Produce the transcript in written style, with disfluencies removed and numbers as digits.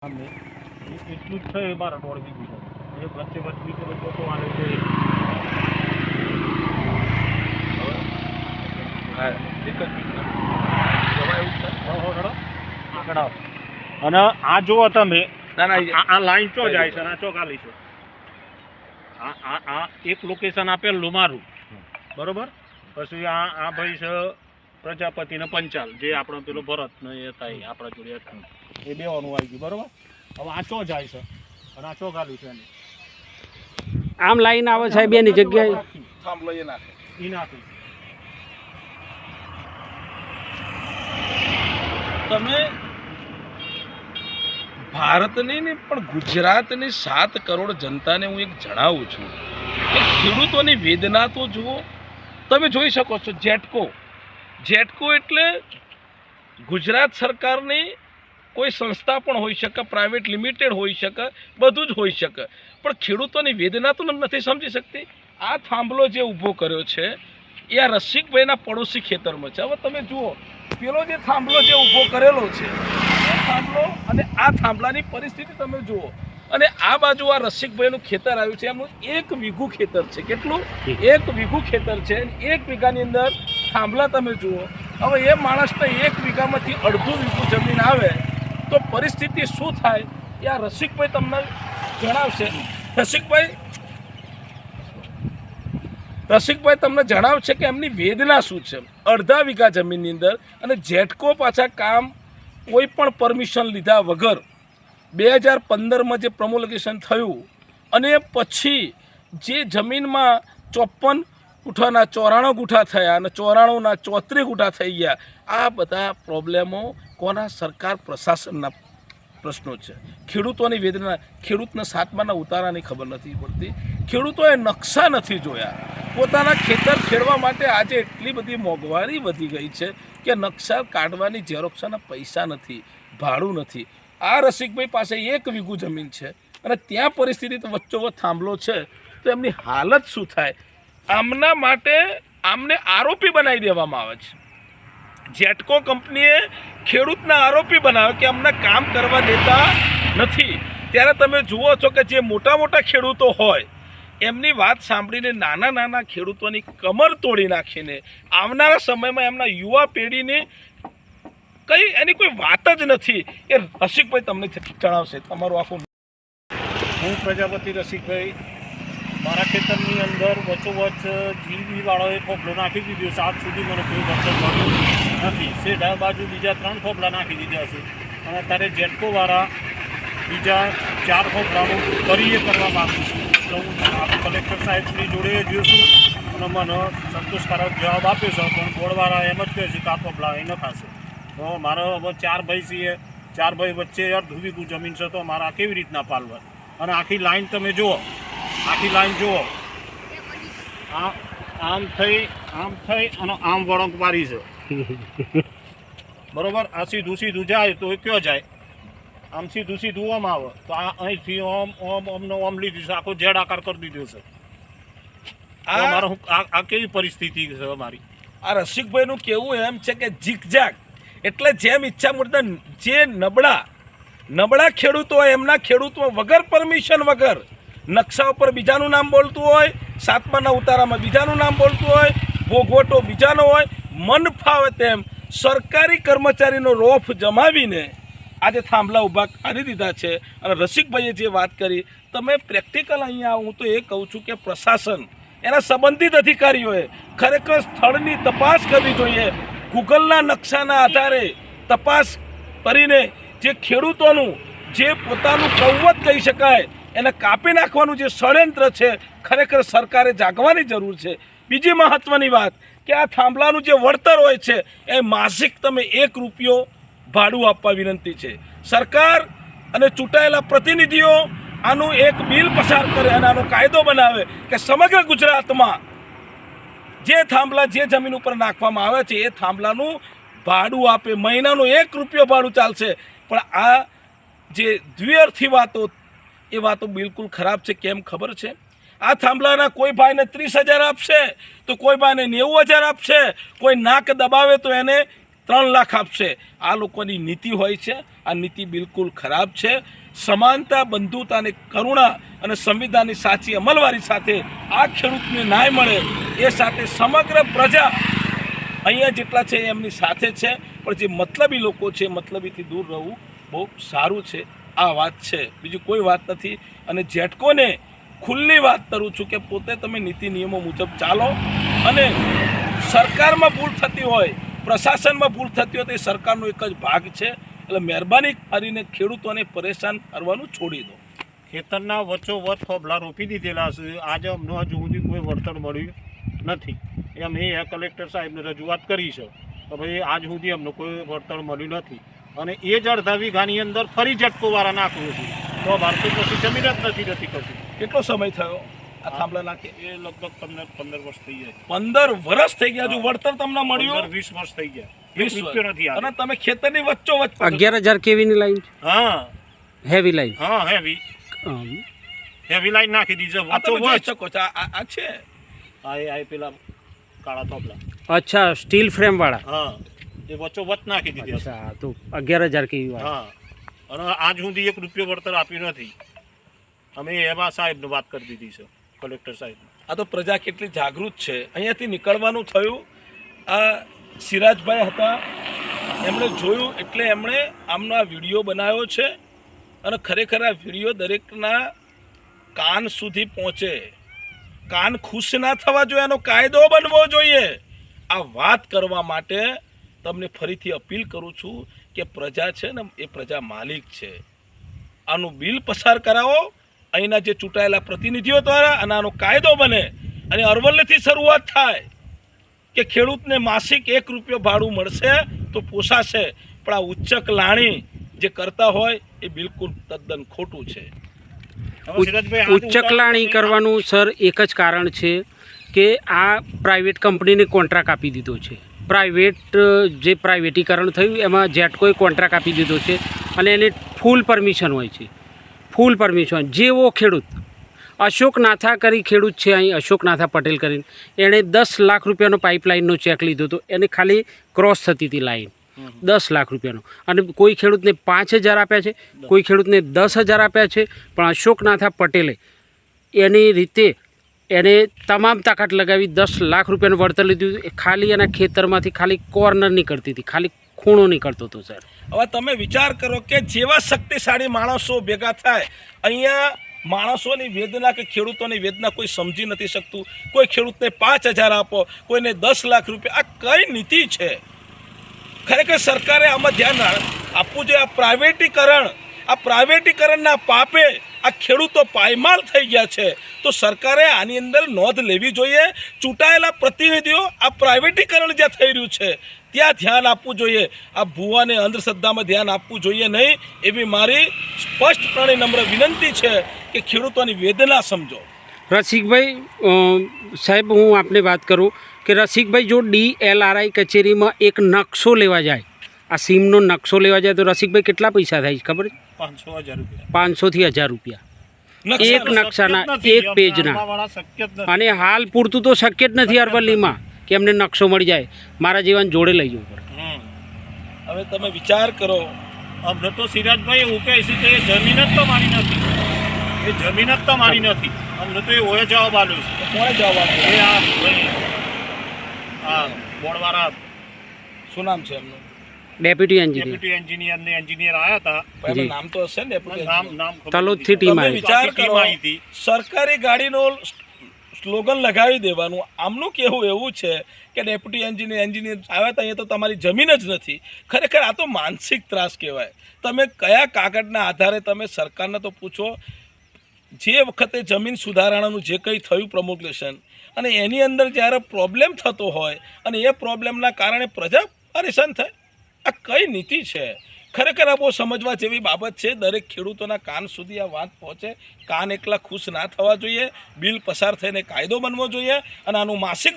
સામે એટલું જ છે એ મારા દોઢ વીઘું છે એ વચ્ચે વચ્ચે પેલો પોતો આવે છે અને આ જુઓ તમે આ લાઈન ચો જાય છે અને આ ચો ખાલી છે આ એક લોકેશન આપેલું મારું બરોબર પછી આ ભાઈ છે પ્રજાપતિ ને પંચાલ જે આપણો પેલો ભરત ને એ થાય આપણા જોડે હતું એ બેવાનું આવી ગયું બરોબર હવે આ ચો જાય છે અને આ ચો ખાલી છે આમ લાઈન આવે સાહેબ એની જગ્યાએ થાંભલો એ નાખે તમે ભારતની ને પણ ગુજરાતની 7 કરોડ જનતાને હું એક જણાવું છું કે ખેડૂતોની વેદના તો જુઓ. તમે જોઈ શકો છો જેટકો એટલે ગુજરાત સરકારની કોઈ સંસ્થા પણ હોઈ શકે, પ્રાઇવેટ લિમિટેડ હોઈ શકે, બધું જ હોઈ શકે, પણ ખેડૂતોની વેદના તો નથી સમજી શકતી. આ થાંભલો જે ઊભો કર્યો છે એ આ રસિકભાઈના પડોશી ખેતરમાં છે. હવે તમે જુઓ પેલો જે થાંભલો જે ઊભો કરેલો છે એ થાંભલો અને આ થાંભલાની પરિસ્થિતિ તમે જુઓ. અને આ બાજુ આ રસિકભાઈનું ખેતર આવ્યું છે, એમનું 1 વીઘું ખેતર છે. કેટલું? 1 વીઘું ખેતર છે. 1 વીઘાની અંદર થાંભલા તમે જુઓ. હવે એ માણસને 1 વીઘામાંથી અડધું વીઘું જમીન આવે તો પરિસ્થિતિ શું થાય એ આ રસિકભાઈ તમને જણાવશે. રસિકભાઈ તમને જણાવશે કે એમની વેદના શું છે. અડધા વીઘા જમીનની અંદર અને જેટકો પાછા કામ કોઈ પણ પરમિશન લીધા વગર 2015માં જે પ્રમોલગેશન થયું અને પછી જે જમીનમાં 54 ગુઠાના 94 ગુઠા થયા અને 94ના 34 ગુઠા થઈ ગયા. આ બધા પ્રોબ્લેમો કોના? સરકાર પ્રશાસનના પ્રશ્નો છે. ખેડૂતોની વેદના, ખેડૂતને સાતમાના ઉતારાની ખબર નથી પડતી, ખેડૂતોએ નકશા નથી જોયા. પોતાના ખેતર ખેડવા માટે આજે એટલી બધી મોંઘવારી વધી ગઈ છે કે નકશા કાઢવાની ઝેરોક્ષના પૈસા નથી, ભાડું નથી. આ રસિકભાઈ પાસે 1 વીઘું જમીન છે અને ત્યાં પરિસ્થિતિ તો વચ્ચોવચ્ચ થાંભલો છે તો એમની હાલત શું થાય? આમના માટે આમને આરોપી બનાવી દેવામાં આવે છે. જેટકો કંપનીએ ખેડૂતના આરોપી બનાવે કે અમને કામ કરવા દેતા નથી. ત્યારે તમે જુઓ છો કે જે મોટા મોટા ખેડૂતો હોય એમની વાત સાંભળીને નાના ખેડૂતોની કમર તોડી નાખીને આવનારા સમયમાં એમના યુવા પેઢીને એની કોઈ વાત જ નથી. એ રસિકભાઈ તમને જણાવશે. તમારું આખું. હું પ્રજાપતિ રસિકભાઈ, મારા ખેતરની અંદર વચ્ચોવચ્ચ જીવીવાળોએ થોભલો નાખી દીધો છે. આજ સુધી મને કોઈ વળતર મળ્યું નથી. સેઢા બાજુ બીજા 3 થોભલા નાખી દીધા છે અને અત્યારે જેટકોવાળા બીજા 4 થોભલાનું કરીએ કરવા માગું છું. તો હું કલેક્ટર સાહેબની જોડે જોઈશું અને મને સંતોષકારક જવાબ આપ્યો છે, પણ બોર્ડવાળા એમ જ કહે છે કે આ થોભલા અહીં નખાશે. તો મારો હવે 4 ભાઈ છીએ, 4 ભાઈ વચ્ચે અડધું વીઘું જમીન છે તો મારા કેવી રીતના પાલવા? અને આખી લાઈન તમે જુઓ, આમ થઈ અને આમ વળંક મારી છે બરોબર. આ સીધું જાય તો એ કયો જાય? આમ સીધું ઓમ આવે તો આ અહીંથી ઓમ લીધું છે, આખો જેડ આકાર કરી દીધો છે. આ કેવી પરિસ્થિતિ છે અમારી? આ રસિકભાઈનું કહેવું એમ છે કે ઝીકઝાક એટલે જેમ ઈચ્છા મુજબ જે નબળા ખેડૂતો હોય એમના ખેડૂતો વગર પરમિશન વગર નકશા ઉપર બીજાનું નામ બોલતું હોય, સાતમાના ઉતારામાં બીજાનું નામ બોલતું હોય, ભોગવટો બીજાનો હોય, મન ફાવે તેમ સરકારી કર્મચારીનો રોફ જમાવીને આજે થાંભલા ઊભા કરી દીધા છે. અને રસિકભાઈએ જે વાત કરી, તમે પ્રેક્ટિકલ અહીંયા હું તો એ કહું છું કે પ્રશાસન એના સંબંધિત અધિકારીઓએ ખરેખર સ્થળની તપાસ કરવી જોઈએ. ગૂગલના નકશાના આધારે તપાસ કરીને જે ખેડૂતોનું જે પોતાનું કૌવત કહી શકાય એને કાપી નાખવાનું જે ષડયંત્ર છે, ખરેખર સરકારે જાગવાની જરૂર છે. બીજી મહત્ત્વની વાત કે આ થાંભલાનું જે વળતર હોય છે એ માસિક તમે 1 રૂપિયો ભાડું આપવા વિનંતી છે. સરકાર અને ચૂંટાયેલા પ્રતિનિધિઓ આનું એક બિલ પસાર કરે અને આનો કાયદો બનાવે કે સમગ્ર ગુજરાતમાં જે થાંભલા જે જમીન ઉપર નાખવામાં આવે છે એ થાંભલાનું ભાડું આપે. મહિનાનું 1 રૂપિયો ભાડું ચાલશે. પણ આ જે દ્વ્યર્થી વાતો એ વાતો બિલકુલ ખરાબ છે. કેમ ખબર છે? આ થાંભલાના કોઈ ભાઈને 30,000 આપશે તો કોઈ ભાઈને 90,000 આપશે, કોઈ નાક દબાવે તો એને 3 લાખ આપશે. આ લોકોની નીતિ હોય છે. આ નીતિ બિલકુલ ખરાબ છે. સમાનતા, બંધુતા અને કરુણા અને સંવિધાનની સાચી અમલવારી સાથે આ ખેડૂતને ન્યાય મળે એ સાથે સમગ્ર પ્રજા અહીંયા જેટલા છે એમની સાથે છે. પણ જે મતલબી લોકો છે, મતલબીથી દૂર રહેવું બહુ સારું છે. આ વાત છે, બીજી કોઈ વાત નથી. અને જેટકોને ખુલ્લી વાત કરું છું કે પોતે તમે નીતિ નિયમો મુજબ ચાલો. અને સરકારમાં ભૂલ થતી હોય, પ્રશાસનમાં ભૂલ થતી હોય તો એ સરકારનો એક જ ભાગ છે. એટલે મહેરબાની કરીને ખેડૂતોને પરેશાન કરવાનું છોડી દો. ખેતરના વચ્ચોવચ્ચ થોભલા રોપી દીધેલા છે. આજે અમને હજુ સુધી કોઈ વળતર મળ્યું નથી. એમ એ કલેક્ટર સાહેબને રજૂઆત કરી છે તો ભાઈ આજ સુધી અમને કોઈ વળતર મળ્યું નથી. અને એ જ અડધા વીઘાની અંદર ફરી ઝટકોવાળા નાખવું છે તો અમારે તો પછી જમીન જ નથી રહેતી કશું. કેટલો સમય થયો આ થાંભલા નાખે? એ લગભગ 15 વર્ષ થઈ જાય. 15 વર્ષ થઈ ગયા. હજુ વળતર તમને 15-20 મળ્યું? વર્ષ થઈ ગયા. 20 રૂપિયો નથી અને આવ્યો. તમે ખેતરની વચ્ચોવચ્ચ 11,000 કેવીની લાઈન હા હેવી લાઈન. હા હેવી લાઈન નાખી દીધી આ તમે જોઈ વચ્ચો શકો છો. આ છે આ પેલા કાળા થોભલા. અચ્છા, સ્ટીલ ફ્રેમ વાળા. હા એ વચ્ચોવચ્ચ નાખી દીધી હશે. અચ્છા, તો 11,000 કેવી વાળા. હા અને આજ સુધી 1 રૂપિયો વળતર આપ્યું નથી. અમે એવા સાહેબને વાત કરી દીધી છે, કલેક્ટર સાહેબ. આ તો પ્રજા કેટલી જાગૃત છે. અહીંયાથી નીકળવાનું થયું. આ સિરાજભાઈ હતા, એમણે જોયું એટલે એમણે આમનો આ વિડીયો બનાવ્યો છે. અને ખરેખર આ વિડીયો દરેકના કાન સુધી પહોંચે. કાન ખુશ ના થવા જોઈએ, એનો કાયદો બનવો જોઈએ. આ વાત કરવા માટે તમને ફરીથી અપીલ કરું છું કે પ્રજા છે ને એ પ્રજા માલિક છે. આનું બિલ પસાર કરાવો અહીંના જે ચૂંટાયેલા પ્રતિનિધિઓ દ્વારા, અને આનો કાયદો બને. અને અરવલ્લીથી શરૂઆત થાય કે ખેડૂતને માસિક 1 રૂપિયો ભાડું મળશે તો પોસાશે. પણ આ ઉચ્ચક લાણી જે કરતા હોય એ બિલકુલ તદ્દન ખોટું છે. હવે સિરાજભાઈ, આજે ઉચ્ચકલાણી કરવાનું સર એક જ કારણ છે કે આ પ્રાઇવેટ કંપનીને કોન્ટ્રાક્ટ આપી દીધો છે. જે પ્રાઇવેટીકરણ થયું એમાં જેટકોએ કોન્ટ્રાક્ટ આપી દીધો છે અને એને ફૂલ પરમિશન હોય છે. ફૂલ પરમિશન. જેવો ખેડૂત અશોક નાથા કરી ખેડૂત છે અહીં, અશોક નાથા પટેલ કરીને, એણે 10 લાખ રૂપિયાનો પાઇપલાઇનનો ચેક લીધો હતો. એને ખાલી ક્રોસ થતી હતી લાઈન 10 લાખ રૂપિયાનો. અને કોઈ ખેડૂતને 5,000 આપ્યા છે, કોઈ ખેડૂતને 10,000 આપ્યા છે. પણ અશોક નાથા પટેલે એની રીતે એને તમામ તાકાત લગાવી 10 લાખ રૂપિયાનું વળતર લીધું. એ ખાલી એના ખેતરમાંથી ખાલી કોર્નર નીકળતી હતી, ખાલી ખૂણો નીકળતો હતો સર. હવે તમે વિચાર કરો કે જેવા શક્તિશાળી માણસો ભેગા થાય, અહીંયા માણસોની વેદના કે ખેડૂતોની વેદના કોઈ સમજી નથી શકતું. કોઈ ખેડૂતને 5,000 આપો, કોઈને 10 લાખ રૂપિયા. આ કઈ નીતિ છે? ખરેખર સરકારે આમાં ધ્યાન આપવું જોઈએ. આ પ્રાઇવેટીકરણના પાપે આ ખેડૂતો પાયમાલ થઈ ગયા છે. તો સરકારે આની અંદર નોંધ લેવી જોઈએ. ચૂંટાયેલા પ્રતિનિધિઓ આ પ્રાઇવેટીકરણ જ્યાં થઈ રહ્યું છે ત્યાં ધ્યાન આપવું જોઈએ. આ ભુવાને અંધશ્રદ્ધામાં ધ્યાન આપવું જોઈએ નહીં, એવી મારી સ્પષ્ટપણે નમ્ર વિનંતી છે કે ખેડૂતોની વેદના સમજો. રસિકભાઈ સાહેબ, હું આપને વાત કરું કે રસિકભાઈ જો DLRI કચેરીમાં એક નકશો લેવા જાય, આ સીમનો નકશો લેવા જાય તો રસિકભાઈ કેટલા પૈસા થાય છે ખબર છે? 500,000 રૂપિયા. 500 થી 1,000 રૂપિયા એક નકશાના, એક પેજના. શક્ય જ નથી. અને હાલ પૂરતું તો શક્ય જ નથી અરવલ્લીમાં કે એમને નકશો મળી જાય. મારા જીવન જોડે લઈ જવું પડે. હવે તમે વિચાર કરો. અમને તો સિરાજભાઈ એવું કહે છે કે એ જમીન જ તો મારી નથી. એ જમીન જ તો મારી નથી. અમને તો એ હોય જવાબ આપ્યો છે. કોણે જવાબ આપ્યો? એ આ બોર્ડવાળા શું નામ છે એમનું? Deputy engineer. ડેપ્યુટી એન્જિનિયર ને એન્જિનિયર આવ્યા હતા. એમનું નામ તો હશે ને? નામ ખબર તલોદથી નથી. ટીમ તમે આવી. વિચાર ટીમ કરો, આવી હતી. સરકારી ગાડીનો સ્લોગન લગાવી દેવાનું. આમનું કહેવું એવું છે કે ડેપ્યુટી એન્જિનિયર આવ્યા હતા, એ તો તમારી જમીન જ નથી. ખરેખર આ તો માનસિક ત્રાસ કહેવાય. તમે કયા કાગળના આધારે તમે સરકારને તો પૂછો. જે વખતે જમીન સુધારણાનું જે કંઈ થયું પ્રમોગ્લેશન, અને એની અંદર જ્યારે પ્રોબ્લેમ થતો હોય અને એ પ્રોબ્લેમના કારણે પ્રજા પરેશાન થાય, આ કઈ નીતિ છે? ખરેખર આ બહુ સમજવા જેવી બાબત છે. દરેક ખેડૂતોના કાન સુધી આ વાત પહોંચે. કાન એકલા ખુશ ના થવા જોઈએ. બિલ પસાર થઈને કાયદો બનવો જોઈએ અને આનું માસિક